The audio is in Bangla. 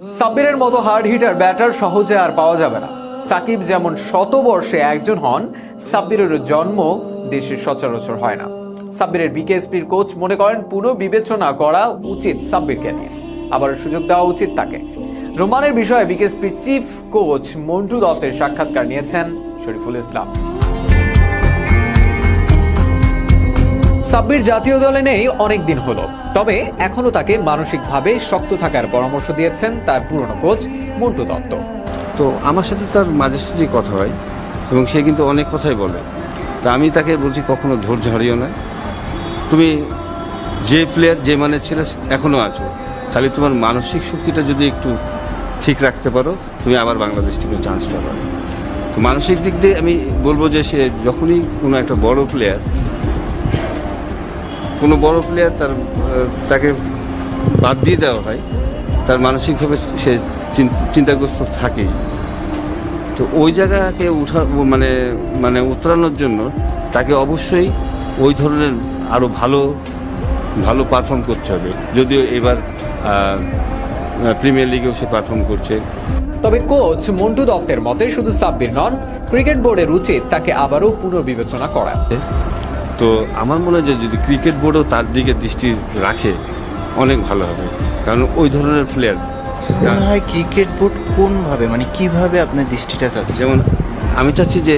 সাব্বিরের মতো হার্ড হিটার ব্যাটার সহজে আর পাওয়া যাবে না। সাকিব যেমন শতবর্ষে একজন হন, সাব্বিরের জন্ম দেশে সচরাচর হয় না। সাব্বিরের বিকেএসপির কোচ মনে করেন পুনর্বিবেচনা করা উচিত সাব্বিরকে নিয়ে, আবার সুযোগ দেওয়া উচিত তাকে। রোমানের বিষয়ে বিকেএসপির চিফ কোচ মন্টু দত্তের সাক্ষাৎকার নিয়েছেন শরীফুল ইসলাম। সাব্বির জাতীয় দলে নেই অনেক দিন হলো, তবে এখনো তাকে মানসিকভাবে শক্ত থাকার পরামর্শ দিয়েছেন তার পুরনো কোচ মন্টু দত্ত। তো আমার সাথে তার মাঝে সাঝে কথা হয় এবং সে কিন্তু অনেক কথাই বলে। তা আমি তাকে বলছি কখনো ধৈর্য হারিও না, তুমি যে প্লেয়ার যে মানে ছিল এখনও আছো, খালি তোমার মানসিক শক্তিটা যদি একটু ঠিক রাখতে পারো তুমি আবার বাংলাদেশ টিমে চান্স পাবে। তো মানসিক দিক দিয়ে আমি বলবো যে সে যখনই কোনো একটা বড় প্লেয়ার তাকে বাদ দিয়ে দেওয়া হয়, তার মানসিকভাবে সে চিন্তাগ্রস্ত থাকেই। তো ওই জায়গাকে উতরানোর জন্য তাকে অবশ্যই ওই ধরনের আরও ভালো পারফর্ম করতে হবে। যদিও এবার প্রিমিয়ার লিগেও সে পারফর্ম করছে। তবে কোচ মন্টু দত্তের মতে শুধু সাব্বির নন, ক্রিকেট বোর্ডের উচিত তাকে আবারও পুনর্বিবেচনা করা। তো আমার মনে হয় যে যদি ক্রিকেট বোর্ডও তার দিকে দৃষ্টি রাখে অনেক ভালো হবে, কারণ ওই ধরনের প্লেয়ার মনে হয় ক্রিকেট বোর্ড কোনভাবে, মানে কিভাবে আপনার দৃষ্টিটা চাচ্ছে? যেমন আমি চাচ্ছি যে